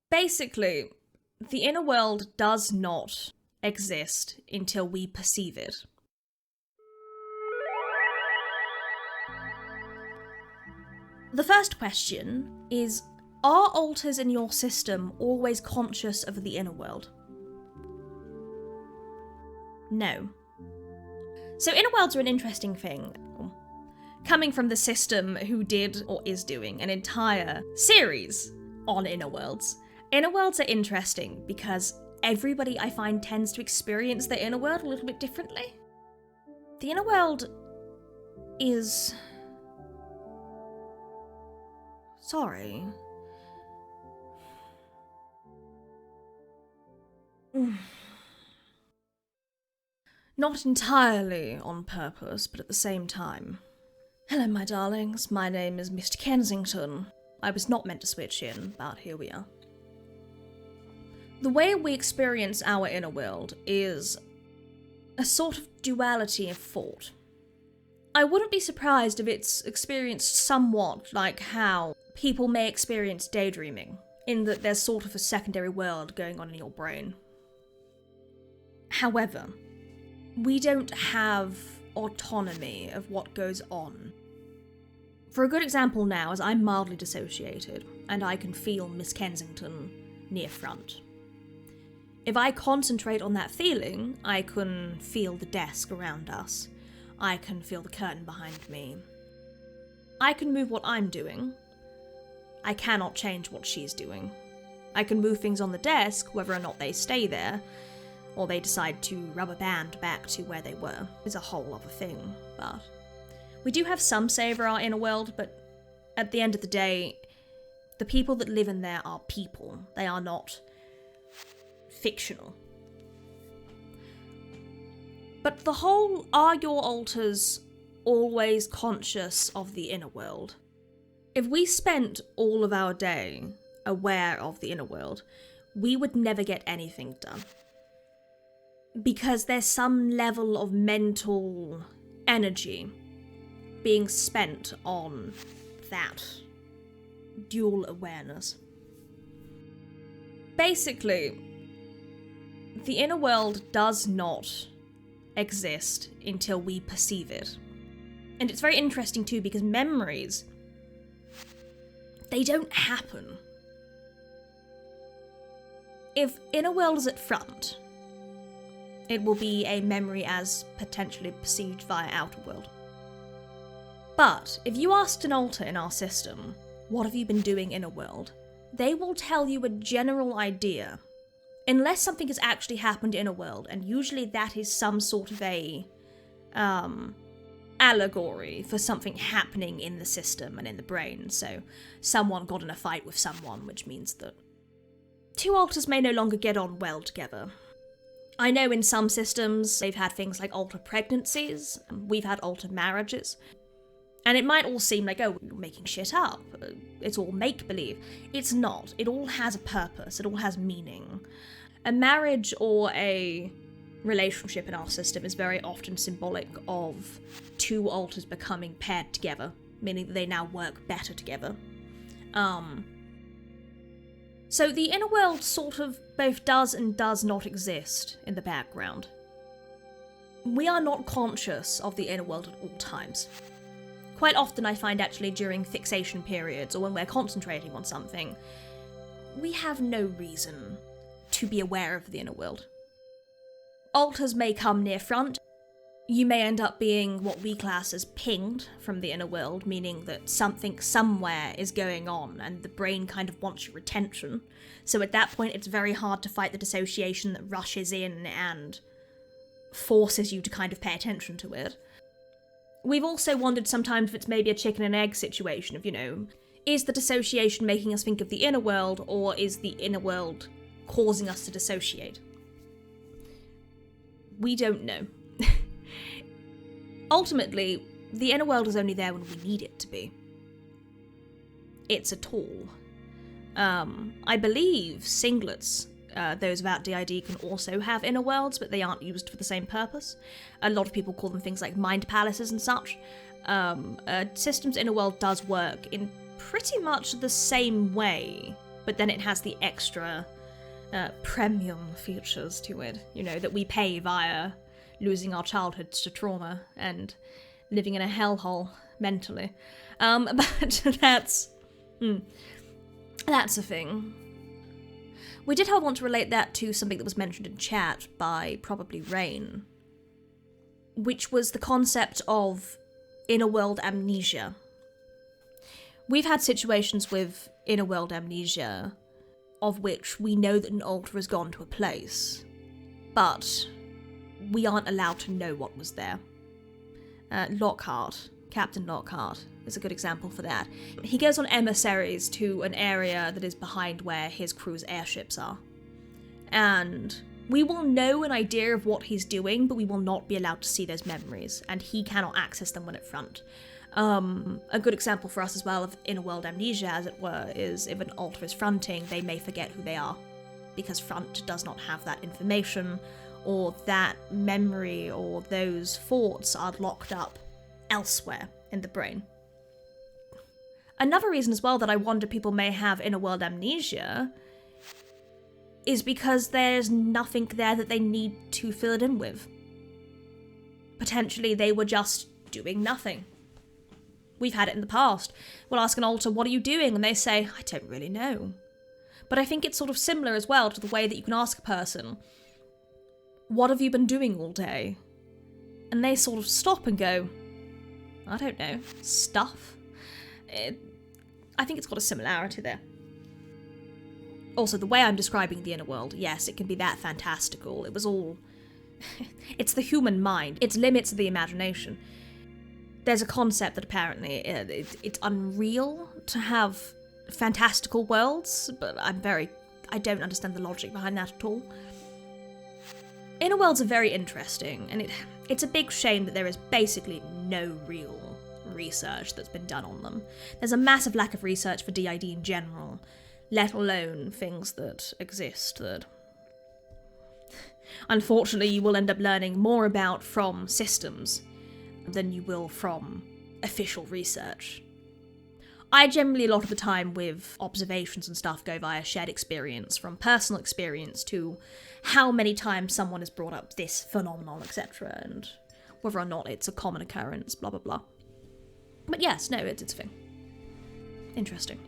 Basically, the inner world does not exist until we perceive it. The first question is, are alters in your system always conscious of the inner world? No. So inner worlds are an interesting thing. Coming from the system who did, or is doing, an entire series on inner worlds. Inner worlds are interesting because everybody I find tends to experience their inner world a little bit differently. The inner world is... Sorry. Not entirely on purpose, but at the same time. Hello, my darlings. My name is Mr. Kensington. I was not meant to switch in, but here we are. The way we experience our inner world is a sort of duality of thought. I wouldn't be surprised if it's experienced somewhat like how people may experience daydreaming, in that there's sort of a secondary world going on in your brain. However, we don't have autonomy of what goes on. For a good example now, as I'm mildly dissociated, and I can feel Miss Kensington near front. If I concentrate on that feeling, I can feel the desk around us. I can feel the curtain behind me. I can move what I'm doing. I cannot change what she's doing. I can move things on the desk, whether or not they stay there, or they decide to rubber band back to where they were, is a whole other thing, but... We do have some say over our inner world, but at the end of the day, the people that live in there are people. They are not fictional. But the whole, are your alters always conscious of the inner world? If we spent all of our day aware of the inner world, we would never get anything done. Because there's some level of mental energy being spent on that dual awareness. Basically, the inner world does not exist until we perceive it. And it's very interesting too, because memories, they don't happen. If inner world is at front, it will be a memory as potentially perceived via outer world. But if you asked an alter in our system, what have you been doing inner world? They will tell you a general idea, unless something has actually happened inner world, and usually that is some sort of a allegory for something happening in the system and in the brain. So someone got in a fight with someone, which means that two alters may no longer get on well together. I know in some systems they've had things like alter pregnancies, we've had alter marriages. And it might all seem like, oh, you're making shit up, it's all make-believe. It's not. It all has a purpose, it all has meaning. A marriage or a relationship in our system is very often symbolic of two alters becoming paired together, meaning that they now work better together. So the inner world sort of both does and does not exist in the background. We are not conscious of the inner world at all times. Quite often I find actually during fixation periods or when we're concentrating on something, we have no reason to be aware of the inner world. Alters may come near front. You may end up being what we class as pinged from the inner world, meaning that something somewhere is going on and the brain kind of wants your attention. So at that point it's very hard to fight the dissociation that rushes in and forces you to kind of pay attention to it. We've also wondered sometimes if it's maybe a chicken and egg situation of, is the dissociation making us think of the inner world, or is the inner world causing us to dissociate? We don't know. Ultimately, the inner world is only there when we need it to be. It's a tool. I believe singlets, those without DID, can also have inner worlds, but they aren't used for the same purpose. A lot of people call them things like mind palaces and such. A system's inner world does work in pretty much the same way but then it has the extra premium features to it, that we pay via losing our childhoods to trauma and living in a hellhole mentally. But that's a thing. We did, however, want to relate that to something that was mentioned in chat by probably Rain, which was the concept of inner world amnesia. We've had situations with inner world amnesia of which we know that an alter has gone to a place, but we aren't allowed to know what was there. Captain Lockhart, is a good example for that. He goes on emissaries to an area that is behind where his crew's airships are. And we will know an idea of what he's doing, but we will not be allowed to see those memories, and he cannot access them when at front. A good example for us as well of inner world amnesia, as it were, is if an alter is fronting, they may forget who they are, because front does not have that information, or that memory or those thoughts are locked up elsewhere in the brain. Another reason as well that I wonder people may have inner world amnesia is because there's nothing there that they need to fill it in with. Potentially they were just doing nothing. We've had it in the past. We'll ask an alter, what are you doing? And they say, I don't really know. But I think it's sort of similar as well to the way that you can ask a person, what have you been doing all day? And they sort of stop and go, I don't know, stuff. I think it's got a similarity there. Also, the way I'm describing the inner world, yes, it can be that fantastical. It was all... it's the human mind. It's limits of the imagination. There's a concept that apparently it's unreal to have fantastical worlds, but I don't understand the logic behind that at all. Inner worlds are very interesting, and it's a big shame that there is basically no real research that's been done on them. There's a massive lack of research for DID in general, let alone things that exist that unfortunately you will end up learning more about from systems than you will from official research. I generally, a lot of the time with observations and stuff, go via shared experience, from personal experience to how many times someone has brought up this phenomenon, etc., and whether or not it's a common occurrence, blah blah blah. But yes, no, it's a thing. Interesting.